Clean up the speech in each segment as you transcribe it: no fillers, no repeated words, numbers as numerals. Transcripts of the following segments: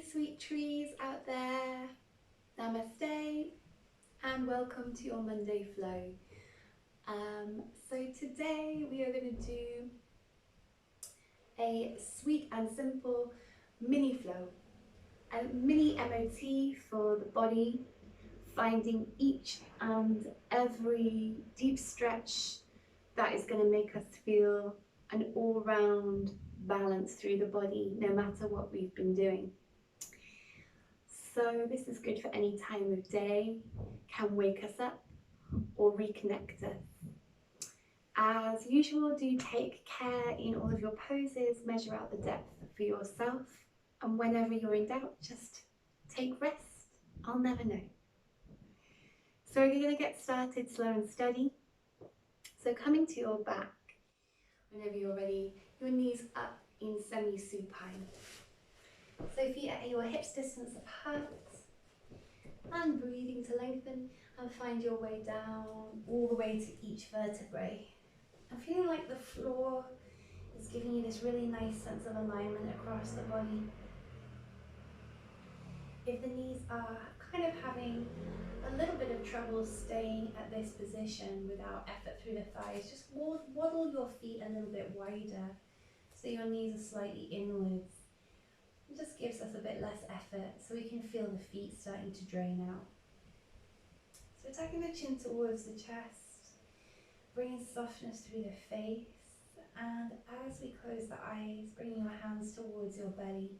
sweet trees out there. Namaste and welcome to your Monday flow. So today we are going to do a sweet and simple mini flow, a mini MOT for the body, finding each and every deep stretch that is going to make us feel an all-round balance through the body, no matter what we've been doing. So this is good for any time of day, can wake us up or reconnect us. As usual, do take care in all of your poses, measure out the depth for yourself, and whenever you're in doubt, just take rest. I'll never know. So you're going to get started slow and steady. So coming to your back, whenever you're ready, your knees up in semi-supine. So feet at your hips distance apart, and breathing to lengthen and find your way down all the way to each vertebrae. And feeling like the floor is giving you this really nice sense of alignment across the body. If the knees are kind of having a little bit of trouble staying at this position without effort through the thighs, just waddle your feet a little bit wider so your knees are slightly inwards. It just gives us a bit less effort so we can feel the feet starting to drain out. So taking the chin towards the chest, bringing softness through the face, and as we close the eyes, bringing your hands towards your belly,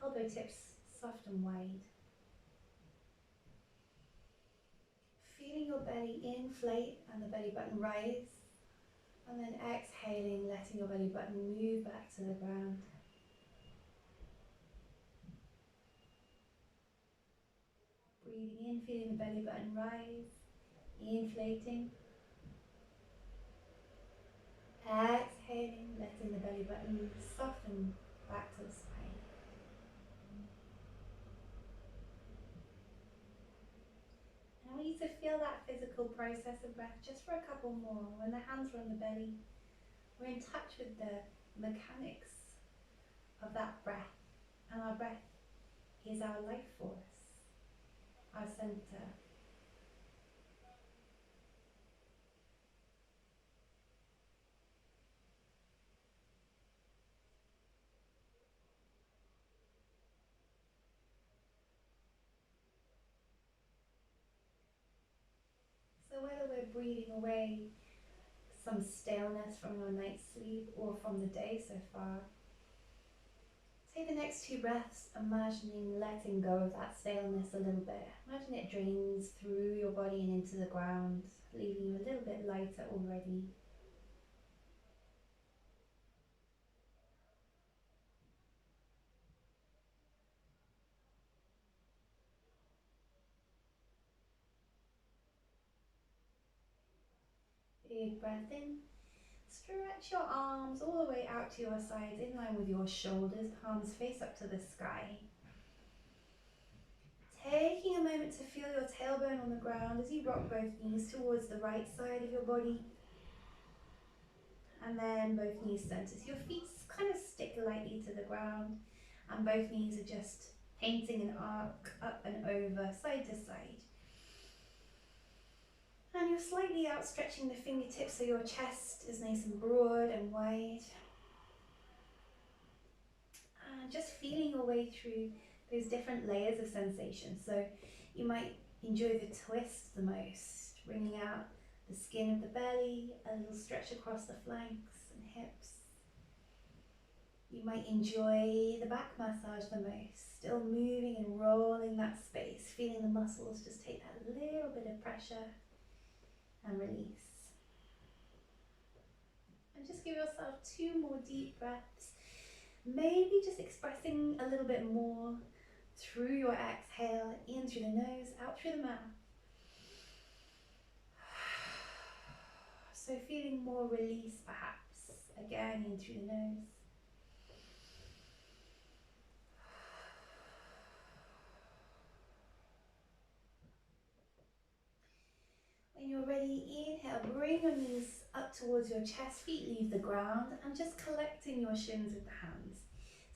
elbow tips soft and wide. Feeling your belly inflate and the belly button rise, and then exhaling, letting your belly button move back to the ground. Breathing in, feeling the belly button rise, inflating. Exhaling, letting the belly button soften back to the spine. And I want you to feel that physical process of breath just for a couple more. When the hands are on the belly, we're in touch with the mechanics of that breath. And our breath is our life force, our center. So whether we're breathing away some staleness from your night's sleep or from the day so far, take the next 2 breaths, imagining letting go of that staleness a little bit. Imagine it drains through your body and into the ground, leaving you a little bit lighter already. Big breath in. Stretch your arms all the way out to your sides, in line with your shoulders, palms face up to the sky. Taking a moment to feel your tailbone on the ground as you rock both knees towards the right side of your body. And then both knees centers. Your feet kind of stick lightly to the ground, and both knees are just painting an arc up and over, side to side. And you're slightly outstretching the fingertips so your chest is nice and broad and wide. And just feeling your way through those different layers of sensation. So you might enjoy the twist the most, bringing out the skin of the belly, a little stretch across the flanks and hips. You might enjoy the back massage the most, still moving and rolling that space, feeling the muscles just take that little bit of pressure and release. And just give yourself 2 more deep breaths, maybe just expressing a little bit more through your exhale, in through the nose, out through the mouth. So feeling more release perhaps, again in through the nose. When you're ready, inhale, bring your knees up towards your chest, feet leave the ground, and just collecting your shins with the hands.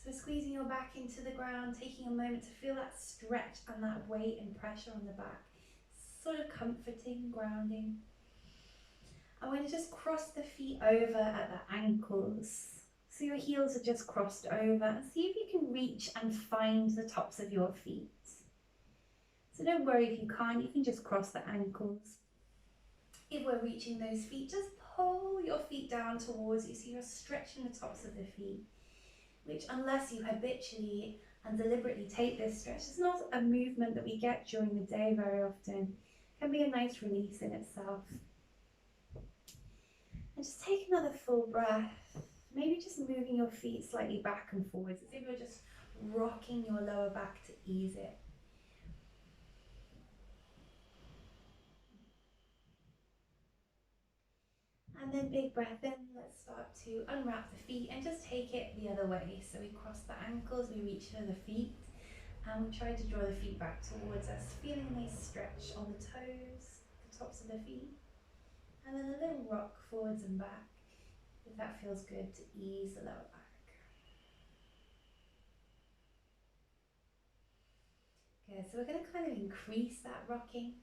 So squeezing your back into the ground, taking a moment to feel that stretch and that weight and pressure on the back. Sort of comforting, grounding. I want to just cross the feet over at the ankles. So your heels are just crossed over. See if you can reach and find the tops of your feet. So don't worry if you can't, you can just cross the ankles. If we're reaching those feet, just pull your feet down towards you so you're stretching the tops of the feet, which unless you habitually and deliberately take this stretch, it's not a movement that we get during the day very often. It can be a nice release in itself. And just take another full breath. Maybe just moving your feet slightly back and forwards as if you're just rocking your lower back to ease it. And then big breath in. Let's start to unwrap the feet and just take it the other way. So we cross the ankles, we reach for the feet, and we try to draw the feet back towards us, feeling a nice stretch on the toes, the tops of the feet, and then a little rock forwards and back, if that feels good, to ease the lower back. Good, so we're going to kind of increase that rocking.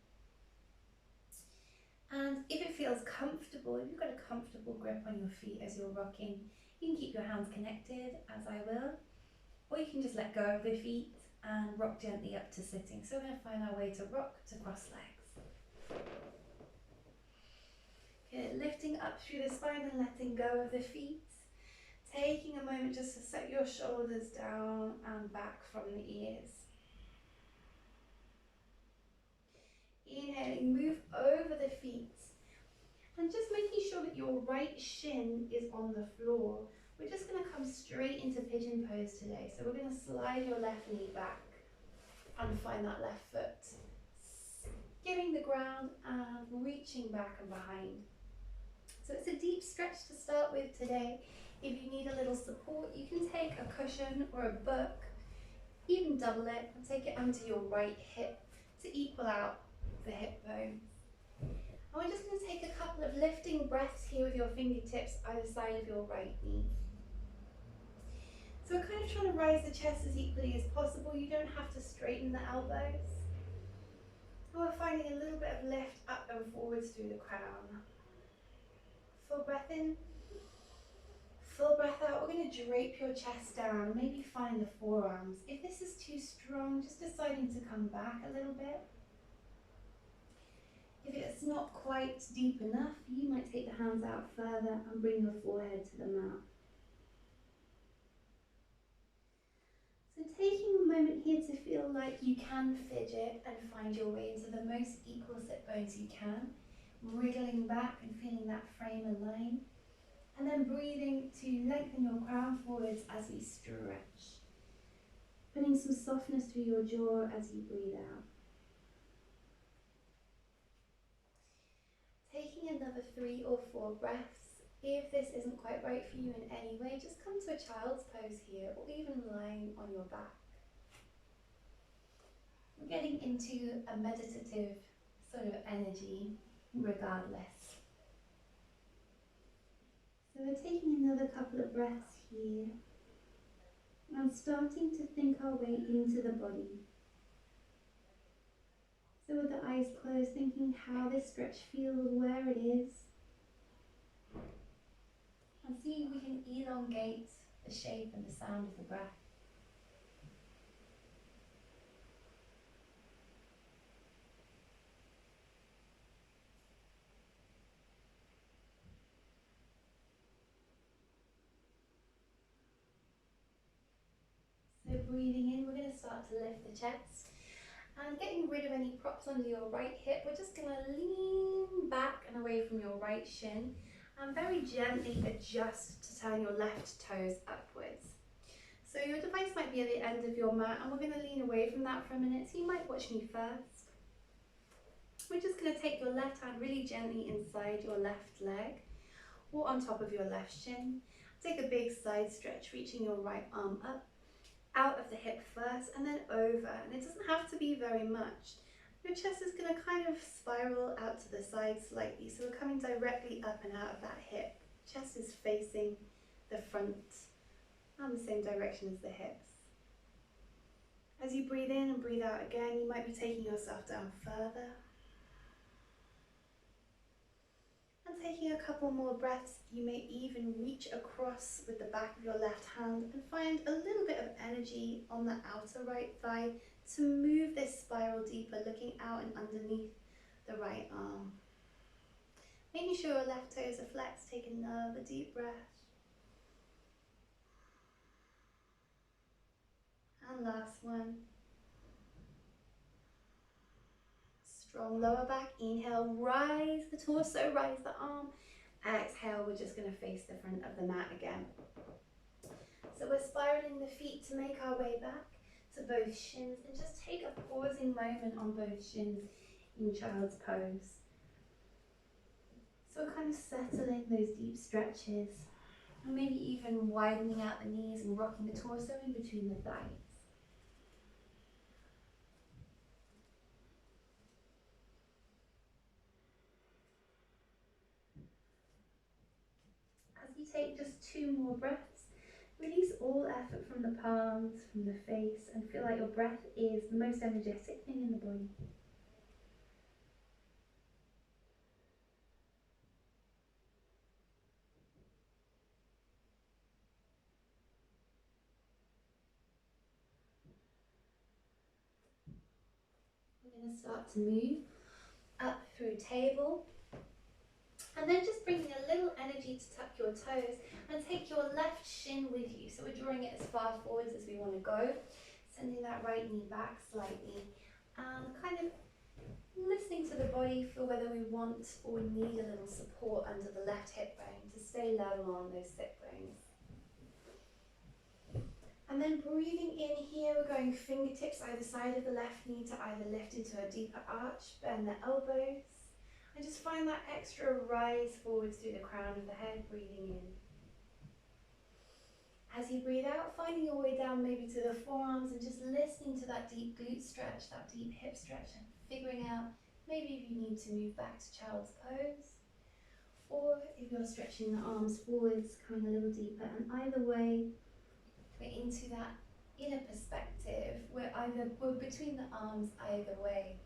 And if it feels comfortable, if you've got a comfortable grip on your feet as you're rocking, you can keep your hands connected, as I will, or you can just let go of the feet and rock gently up to sitting. So we're going to find our way to rock to cross legs. Good, lifting up through the spine and letting go of the feet. Taking a moment just to set your shoulders down and back from the ears. Inhaling, move over the feet. And just making sure that your right shin is on the floor. We're just going to come straight into pigeon pose today. So we're going to slide your left knee back and find that left foot. Skimming the ground and reaching back and behind. So it's a deep stretch to start with today. If you need a little support, you can take a cushion or a book, even double it and take it under your right hip to equal out the hip bone. And we're just going to take a couple of lifting breaths here with your fingertips either side of your right knee. So we're kind of trying to rise the chest as equally as possible. You don't have to straighten the elbows. And we're finding a little bit of lift up and forwards through the crown. Full breath in. Full breath out. We're going to drape your chest down, maybe find the forearms. If this is too strong, just deciding to come back a little bit. If it's not quite deep enough, you might take the hands out further and bring your forehead to the mat. So taking a moment here to feel like you can fidget and find your way into the most equal sit bones you can, wriggling back and feeling that frame align, and then breathing to lengthen your crown forwards as we stretch, putting some softness through your jaw as you breathe out. Taking another 3 or 4 breaths. If this isn't quite right for you in any way, just come to a child's pose here or even lying on your back. We're getting into a meditative sort of energy regardless. So we're taking another couple of breaths here and starting to think our way into the body. So with the eyes closed, thinking how this stretch feels, where it is. And see if we can elongate the shape and the sound of the breath. So breathing in, we're going to start to lift the chest. And getting rid of any props under your right hip, we're just going to lean back and away from your right shin and very gently adjust to turn your left toes upwards. So your device might be at the end of your mat and we're going to lean away from that for a minute, so you might watch me first. We're just going to take your left hand really gently inside your left leg or on top of your left shin. Take a big side stretch, reaching your right arm up, out of the hip first and then over, and it doesn't have to be very much. Your chest is going to kind of spiral out to the side slightly, so we're coming directly up and out of that hip. Chest is facing the front. and the same direction as the hips. As you breathe in and breathe out again, you might be taking yourself down further. And taking a couple more breaths, you may even reach across with the back of your left hand and find a little bit of energy on the outer right thigh to move this spiral deeper, looking out and underneath the right arm. Making sure your left toes are flexed, take another deep breath. And last one. Strong lower back, inhale, rise the torso, rise the arm. Exhale, we're just going to face the front of the mat again. So we're spiraling the feet to make our way back to both shins and just take a pausing moment on both shins in child's pose. So we're kind of settling those deep stretches and maybe even widening out the knees and rocking the torso in between the thighs. As you take just 2 more breaths, release all effort from the palms, from the face, and feel like your breath is the most energetic thing in the body. We're going to start to move up through table, and then just bringing a little energy to tuck your toes and take your left shin with you. So we're drawing it as far forwards as we want to go, sending that right knee back slightly, and kind of listening to the body for whether we want or need a little support under the left hip bone to stay level on those sit bones. And then breathing in here, we're going fingertips either side of the left knee to either lift into a deeper arch, bend the elbows, and just find that extra rise forwards through the crown of the head, breathing in. As you breathe out, finding your way down maybe to the forearms and just listening to that deep glute stretch, that deep hip stretch, and figuring out maybe if you need to move back to child's pose, or if you're stretching the arms forwards, coming a little deeper. And either way, we're into that inner perspective. We're between the arms either way,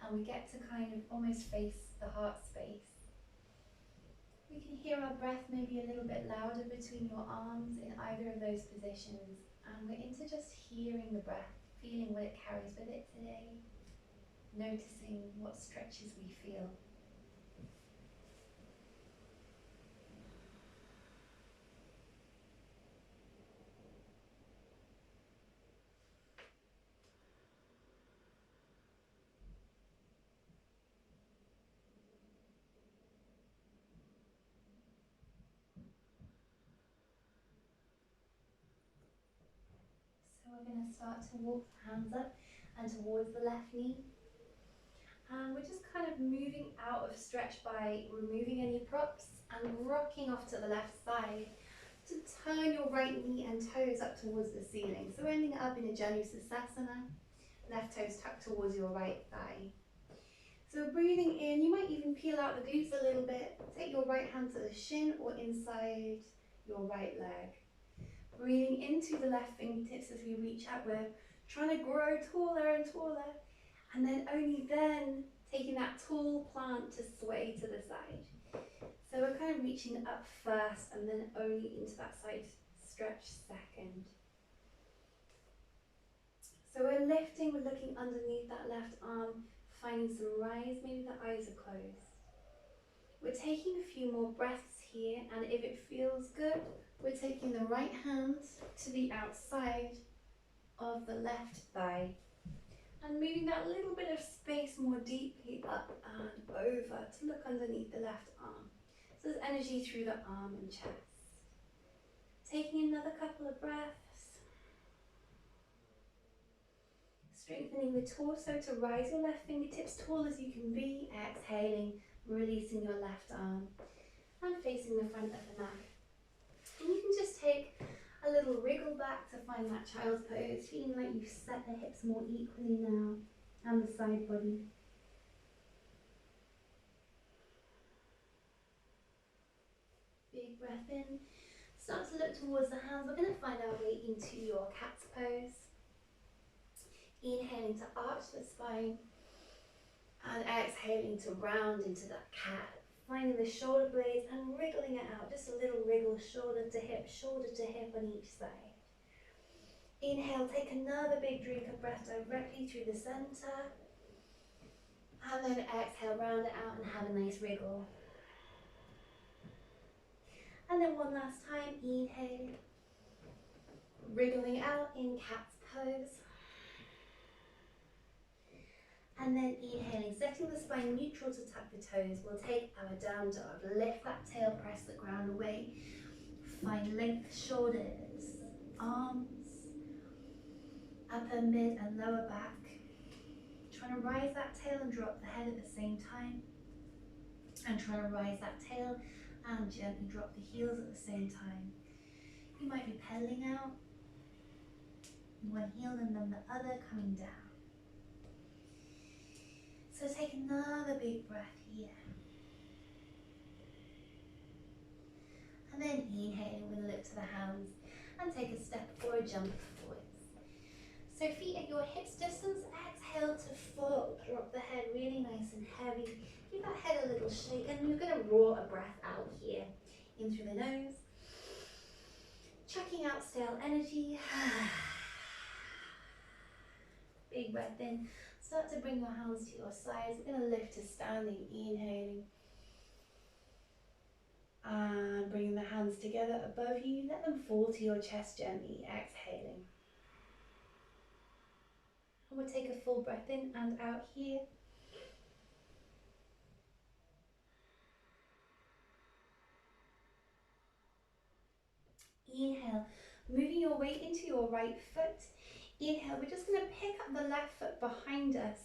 and we get to kind of almost face the heart space. We can hear our breath maybe a little bit louder between your arms in either of those positions, and we're into just hearing the breath, feeling what it carries with it today, noticing what stretches we feel. So we're going to start to walk the hands up and towards the left knee. And we're just kind of moving out of stretch by removing any props and rocking off to the left side to turn your right knee and toes up towards the ceiling. So ending up in a Janusasana, left toes tucked towards your right thigh. So breathing in, you might even peel out the glutes a little bit. Take your right hand to the shin or inside your right leg. Breathing into the left fingertips as we reach up. We're trying to grow taller and taller. And then only then taking that tall plant to sway to the side. So we're kind of reaching up first and then only into that side stretch second. So we're lifting, we're looking underneath that left arm, finding some rise, maybe the eyes are closed. We're taking a few more breaths here, and if it feels good, we're taking the right hand to the outside of the left thigh and moving that little bit of space more deeply up and over to look underneath the left arm. So there's energy through the arm and chest. Taking another couple of breaths. Strengthening the torso to rise your left fingertips tall as you can be. Exhaling, releasing your left arm and facing the front of the mat. And you can just take a little wriggle back to find that child's pose, feeling like you've set the hips more equally now and the side body. Big breath in, Start to look towards the hands. We're going to find our way into your cat's pose. Inhaling to arch the spine and exhaling to round into that cat. Finding the shoulder blades and wriggling it out. Just a little wriggle, shoulder to hip on each side. Inhale, take another big drink of breath directly through the center. And then exhale, round it out and have a nice wriggle. And then one last time, inhale. Wriggling out in cat's pose. And then inhaling, setting the spine neutral to tuck the toes. We'll take our down dog. Lift that tail, press the ground away. Find length, shoulders, arms, upper, mid and lower back. Trying to rise that tail and drop the head at the same time. And trying to rise that tail and gently drop the heels at the same time. You might be pedaling out. One heel and then the other coming down. So take another big breath here. And then inhaling, we're going to look to the hands and take a step or a jump forwards. So feet at your hips distance, exhale to fold. Drop the head really nice and heavy. Give that head a little shake and you're going to roar a breath out here. In through the nose. Chucking out stale energy. Big breath in. Start to bring your hands to your sides. We're going to lift to standing, inhaling. And bringing the hands together above you. Let them fall to your chest gently, exhaling. And we'll take a full breath in and out here. Inhale, moving your weight into your right foot. Inhale, we're just going to pick up the left foot behind us.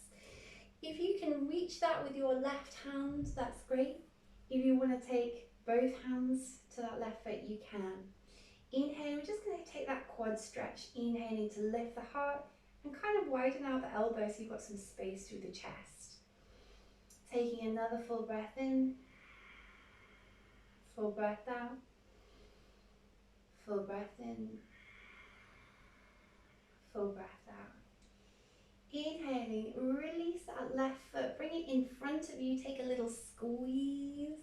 If you can reach that with your left hand, that's great. If you want to take both hands to that left foot, you can. Inhale, we're just going to take that quad stretch. Inhaling to lift the heart and kind of widen out the elbows so you've got some space through the chest. Taking another full breath in. Full breath out. Full breath in. Full breath out. Inhaling, release that left foot, bring it in front of you, take a little squeeze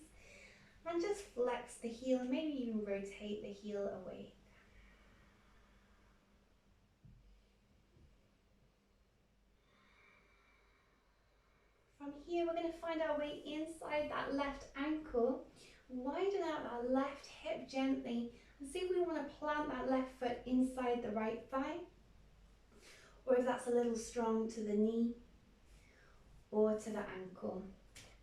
and just flex the heel, maybe even rotate the heel away. From here we're going to find our way inside that left ankle, widen out that left hip gently and see if we want to plant that left foot inside the right thigh. Or if that's a little strong to the knee or to the ankle.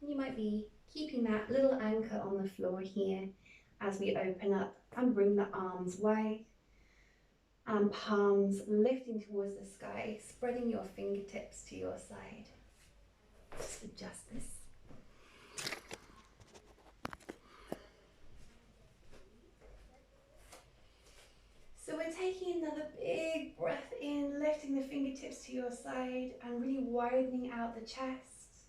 You might be keeping that little anchor on the floor here as we open up and bring the arms wide and palms lifting towards the sky, spreading your fingertips to your side. Just adjust this. So we're taking another big breath in, lifting the fingertips to your side and really widening out the chest.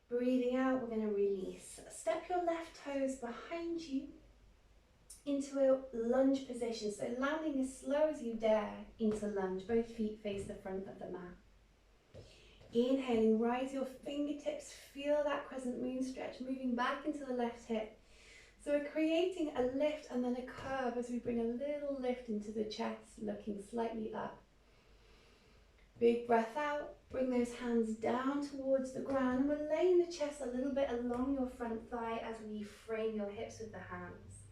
Breathing out, we're going to release. Step your left toes behind you into a lunge position. So landing as slow as you dare into lunge. Both feet face the front of the mat. Inhaling, rise your fingertips, feel that crescent moon stretch, moving back into the left hip. So we're creating a lift and then a curve as we bring a little lift into the chest, looking slightly up. Big breath out, bring those hands down towards the ground and we're laying the chest a little bit along your front thigh as we frame your hips with the hands.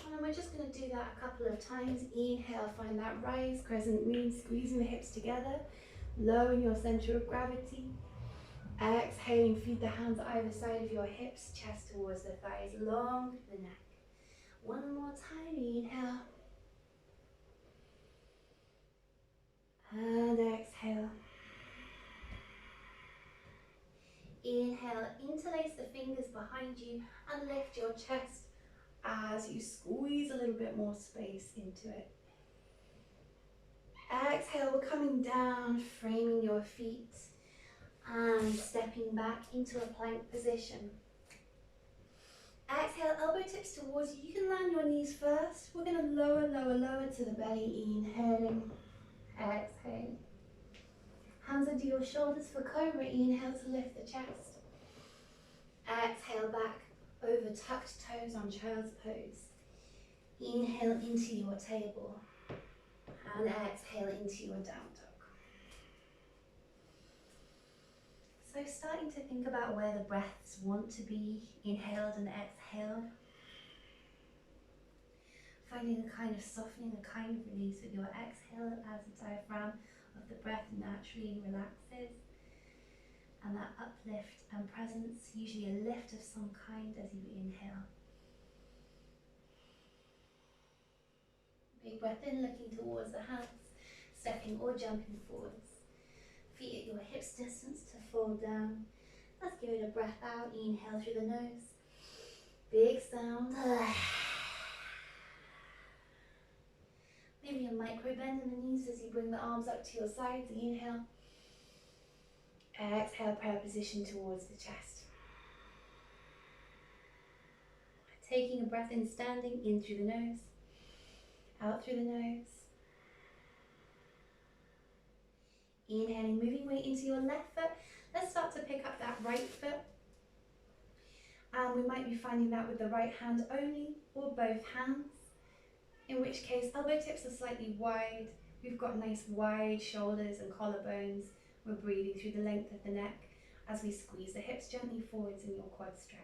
And then we're just going to do that a couple of times. Inhale, find that rise, crescent moon, squeezing the hips together, lowering your center of gravity. Exhaling, feed the hands either side of your hips, chest towards the thighs, long through the neck. One more time, inhale. And exhale. Inhale, interlace the fingers behind you and lift your chest as you squeeze a little bit more space into it. Exhale, we're coming down, framing your feet and stepping back into a plank position. Exhale, elbow tips towards you. You can land your knees first. We're going to lower, lower, lower to the belly. Inhaling, exhale. Hands under your shoulders for cobra. Inhale to lift the chest. Exhale back over tucked toes on child's pose. Inhale into your table. And exhale into your down dog. So starting to think about where the breaths want to be inhaled and exhaled. Finding a kind of softening, a kind of release with your exhale as the diaphragm of the breath naturally relaxes. And that uplift and presence, usually a lift of some kind as you inhale. Big breath in, looking towards the hands, stepping or jumping forwards. Feet at your hips distance to fall down. Let's give it a breath out. Inhale through the nose. Big sound. Maybe a micro bend in the knees as you bring the arms up to your sides. Inhale. Exhale, prayer position towards the chest. Taking a breath in, standing, in through the nose, out through the nose. Inhaling, moving weight into your left foot. Let's start to pick up that right foot. And we might be finding that with the right hand only or both hands. In which case, elbow tips are slightly wide. We've got nice wide shoulders and collarbones. We're breathing through the length of the neck as we squeeze the hips gently forwards in your quad stretch.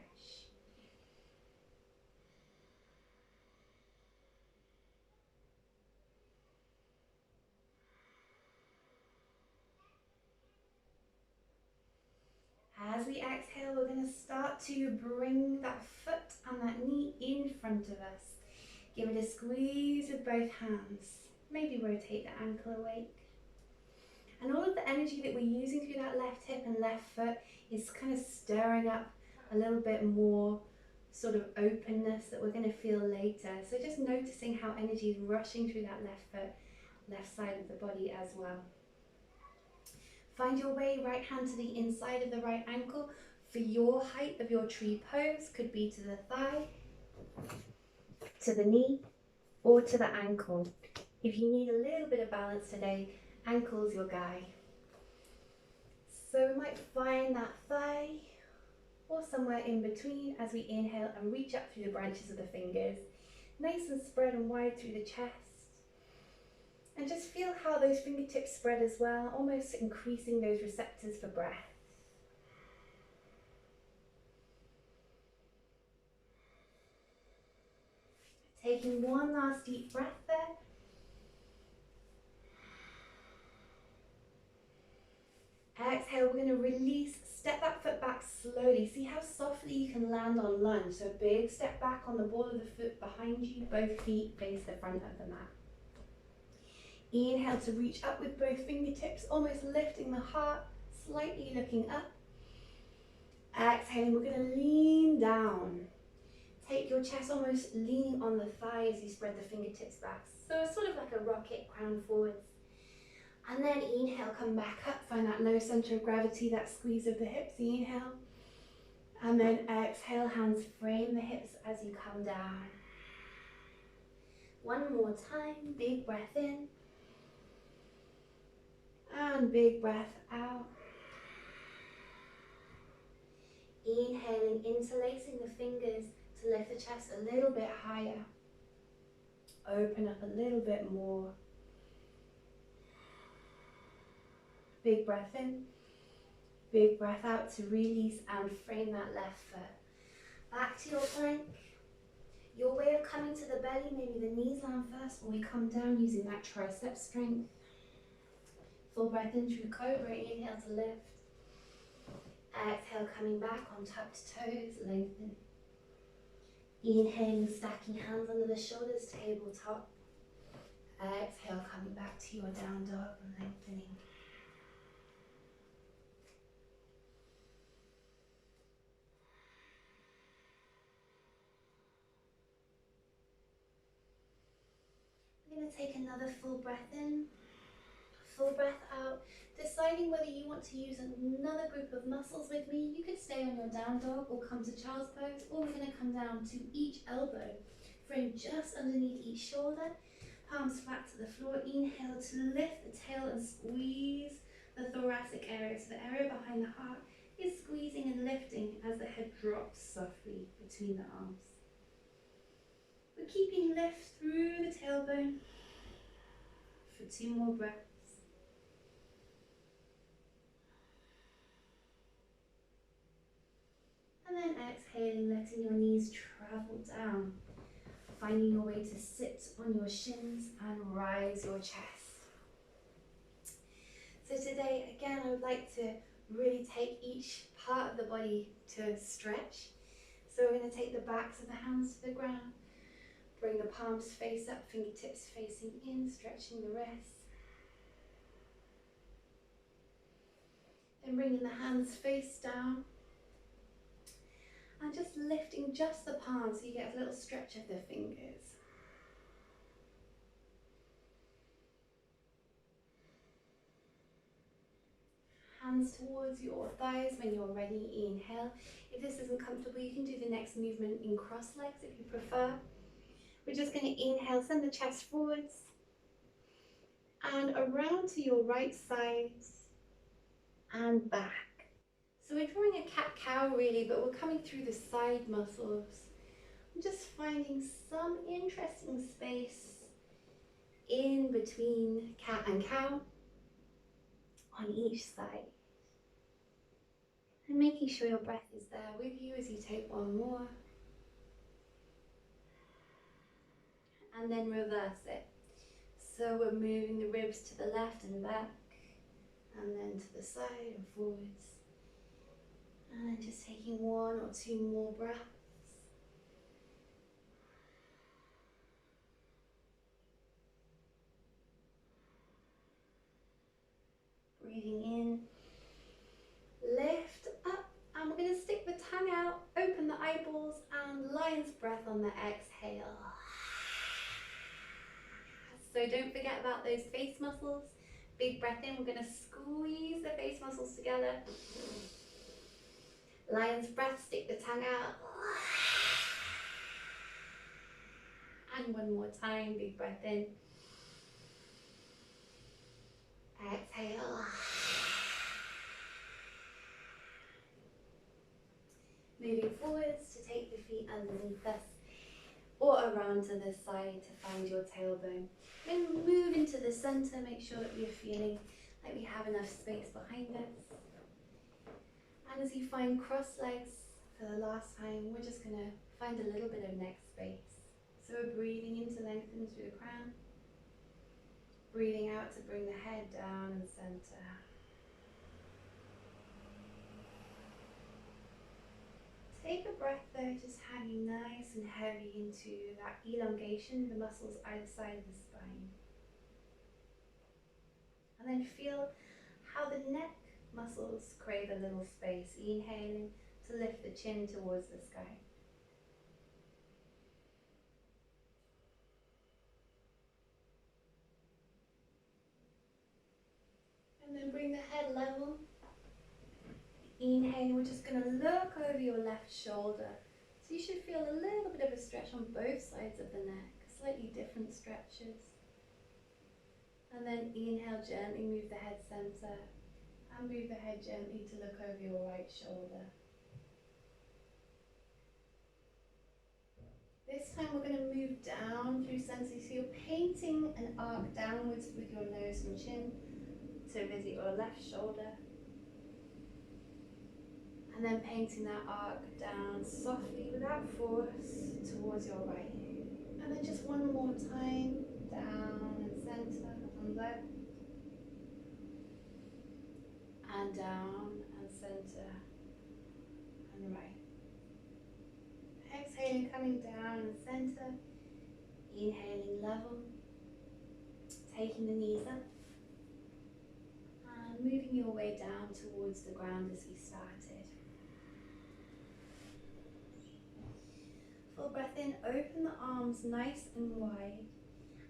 As we exhale, we're going to start to bring that foot and that knee in front of us. Give it a squeeze with both hands. Maybe rotate the ankle awake. And all of the energy that we're using through that left hip and left foot is kind of stirring up a little bit more sort of openness that we're going to feel later. So just noticing how energy is rushing through that left foot, left side of the body as well. Find your way, right hand to the inside of the right ankle. For your height of your tree pose, could be to the thigh, to the knee, or to the ankle. If you need a little bit of balance today, ankle's your guy. So we might find that thigh or somewhere in between as we inhale and reach up through the branches of the fingers. Nice and spread and wide through the chest. And just feel how those fingertips spread as well, almost increasing those receptors for breath. Taking one last deep breath there. Exhale, we're going to release, step that foot back slowly. See how softly you can land on lunge. So a big step back on the ball of the foot behind you, both feet face the front of the mat. Inhale to reach up with both fingertips, almost lifting the heart, slightly looking up. Exhaling, we're going to lean down. Take your chest almost leaning on the thigh as you spread the fingertips back. So it's sort of like a rocket, crown forwards. And then inhale, come back up, find that low center of gravity, that squeeze of the hips, inhale. And then exhale, hands frame the hips as you come down. One more time, big breath in. And big breath out. Inhaling, interlacing the fingers to lift the chest a little bit higher. Open up a little bit more. Big breath in, big breath out to release and frame that left foot. Back to your plank. Your way of coming to the belly, maybe the knees land first, or we come down using that tricep strength. Full breath in through cobra, inhale to lift. Exhale, coming back on tucked toes, lengthen. Inhaling, stacking hands under the shoulders, tabletop. Exhale, coming back to your down dog, lengthening. We're going to take another full breath in, full breath out, deciding whether you want want to use another group of muscles with me, you could stay on your down dog or come to child's pose, or we're going to come down to each elbow. Bring just underneath each shoulder, palms flat to the floor. Inhale to lift the tail and squeeze the thoracic area. So the area behind the heart is squeezing and lifting as the head drops softly between the arms. We're keeping lift through the tailbone for 2 more breaths. And then exhaling, letting your knees travel down, finding your way to sit on your shins and rise your chest. So today, again, I would like to really take each part of the body to stretch. So we're going to take the backs of the hands to the ground, bring the palms face up, fingertips facing in, stretching the wrists. Then bringing the hands face down and just lifting just the palms so you get a little stretch of the fingers. Hands towards your thighs when you're ready. Inhale. If this isn't comfortable, you can do the next movement in cross legs if you prefer. We're just going to inhale, send the chest forwards and around to your right side and back. So we're drawing a cat-cow really, but we're coming through the side muscles. I'm just finding some interesting space in between cat and cow on each side. And making sure your breath is there with you as you take one more. And then reverse it. So we're moving the ribs to the left and back, and then to the side and forwards. And then just taking 1 or 2 more breaths. Breathing in, lift up, and we're going to stick the tongue out, open the eyeballs, and lion's breath on the exhale. So don't forget about those face muscles. Big breath in, we're going to squeeze the face muscles together. Lion's breath, stick the tongue out. And one more time, big breath in. Exhale. Moving forwards to take the feet underneath us or around to the side to find your tailbone. Then move into the center, make sure that we're feeling like we have enough space behind us. And as you find cross legs for the last time, we're just going to find a little bit of neck space. So we're breathing in to lengthen through the crown. Breathing out to bring the head down and center. Take a breath there, just hanging nice and heavy into that elongation, the muscles either side of the spine. And then feel how the neck muscles crave a little space. Inhaling to lift the chin towards the sky. And then bring the head level. Inhaling, we're just going to look over your left shoulder. So you should feel a little bit of a stretch on both sides of the neck, slightly different stretches. And then inhale, gently move the head center and move the head gently to look over your right shoulder. This time we're going to move down through center. So you're painting an arc downwards with your nose and chin to visit your left shoulder. And then painting that arc down softly without force towards your right. And then just one more time, down and center and left. And down and center and right. Exhaling, coming down and center. Inhaling level. Taking the knees up. And moving your way down towards the ground as we started. Full breath in, open the arms nice and wide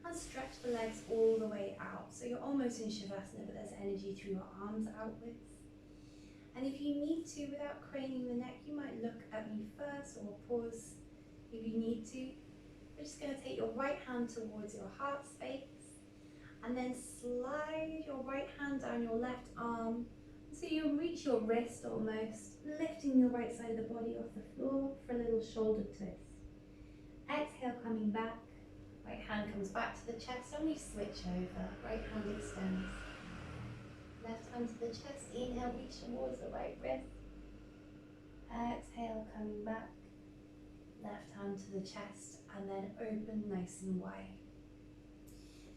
and stretch the legs all the way out. So you're almost in Shavasana, but there's energy through your arms outwards. And if you need to, without craning the neck, you might look at me first or pause if you need to. We're just going to take your right hand towards your heart space and then slide your right hand down your left arm so you reach your wrist almost, lifting your right side of the body off the floor for a little shoulder twist. Exhale, coming back. Right hand comes back to the chest and we switch over. Right hand extends. Left hand to the chest. Inhale, reach towards the right wrist. Exhale, coming back. Left hand to the chest and then open nice and wide.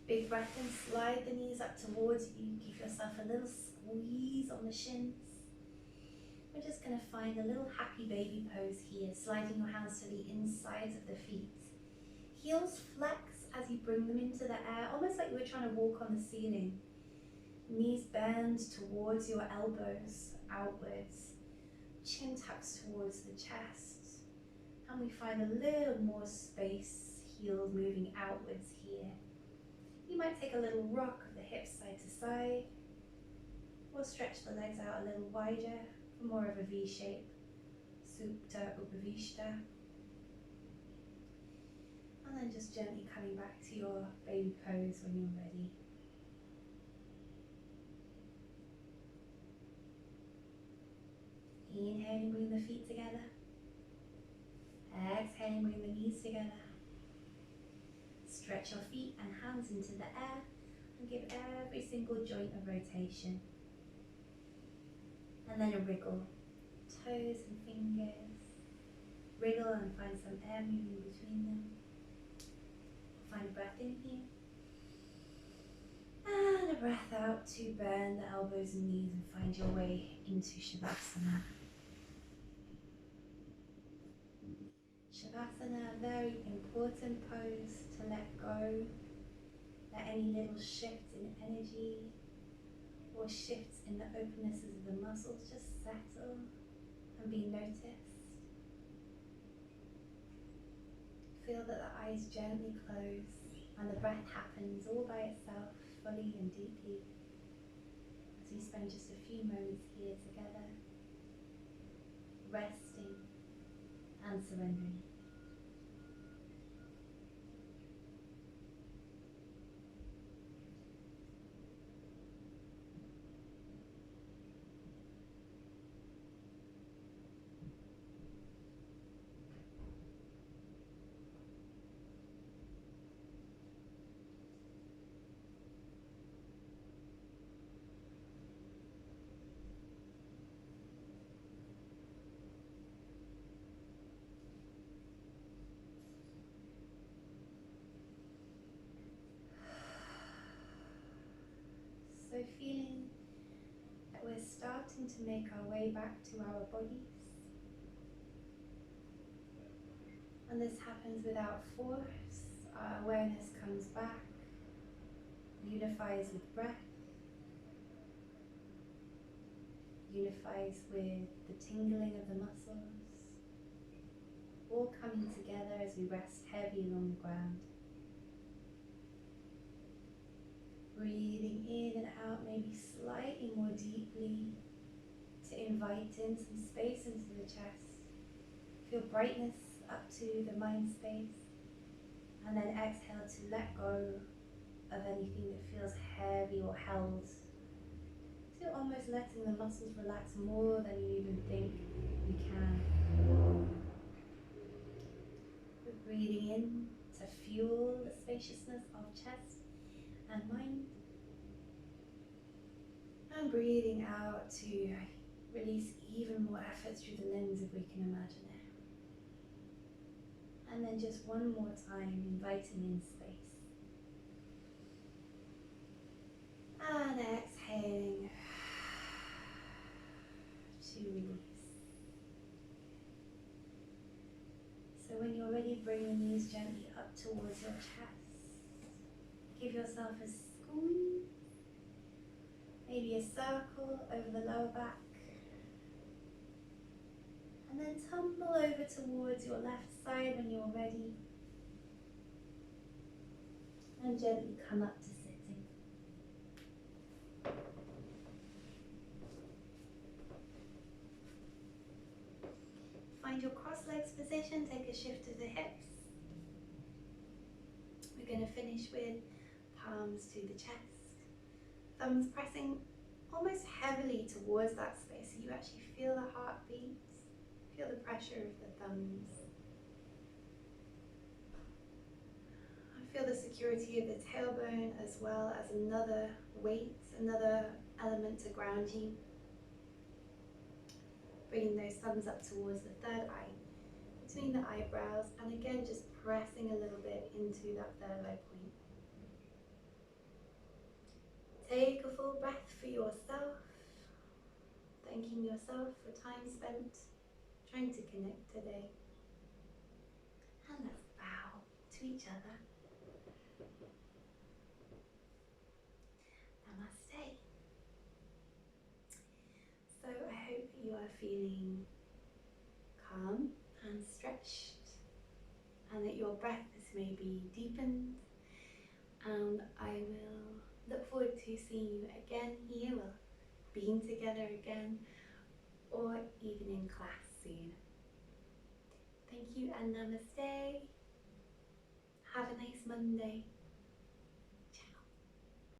Big breath in, slide the knees up towards you. Give yourself a little squeeze on the shins. We're just going to find a little happy baby pose here, sliding your hands to the insides of the feet. Heels flex as you bring them into the air, almost like you were trying to walk on the ceiling. Knees bend towards your elbows, outwards. Chin tucks towards the chest. And we find a little more space, heels moving outwards here. You might take a little rock of the hips side to side, or stretch the legs out a little wider for more of a V shape, Supta Upavishta. And then just gently coming back to your baby pose when you're ready. Inhaling, bring the feet together. Exhaling, bring the knees together. Stretch your feet and hands into the air and give every single joint a rotation. And then a wriggle, toes and fingers. Wriggle and find some air moving between them. Find a breath in here. And a breath out to bend the elbows and knees and find your way into Shavasana. Shavasana, a very important pose to let go. Let any little shift in energy or shifts in the opennesses of the muscles just settle and be noticed. Feel that the eyes gently close and the breath happens all by itself, fully and deeply, as we spend just a few moments here together, resting and surrendering. So feeling that we're starting to make our way back to our bodies. And this happens without force. Our awareness comes back, unifies with breath, unifies with the tingling of the muscles, all coming together as we rest heavy along the ground. Breathing in and out, maybe slightly more deeply to invite in some space into the chest. Feel brightness up to the mind space. And then exhale to let go of anything that feels heavy or held. So almost letting the muscles relax more than you even think you can. We're breathing in to fuel the spaciousness of chest and mind, and breathing out to release even more effort through the limbs if we can imagine it. And then just one more time, inviting in space. And exhaling to release. So when you're ready, bring the knees gently up towards your chest. Give yourself a squeeze, maybe a circle over the lower back, and then tumble over towards your left side when you're ready, and gently come up to sitting. find your cross legs position, take a shift to the hips. We're going to finish with palms to the chest, thumbs pressing almost heavily towards that space so you actually feel the heartbeat, feel the pressure of the thumbs. Feel the security of the tailbone as well as another weight, another element to ground you. Bringing those thumbs up towards the third eye, between the eyebrows, and again just pressing a little bit into that third eye point. Take a full breath for yourself, thanking yourself for time spent trying to connect today. And let's bow to each other. Namaste. So I hope you are feeling calm and stretched, and that your breath is maybe deepened, and I will look forward to seeing you again here, or being together again, or even in class soon. Thank you and namaste. Have a nice Monday.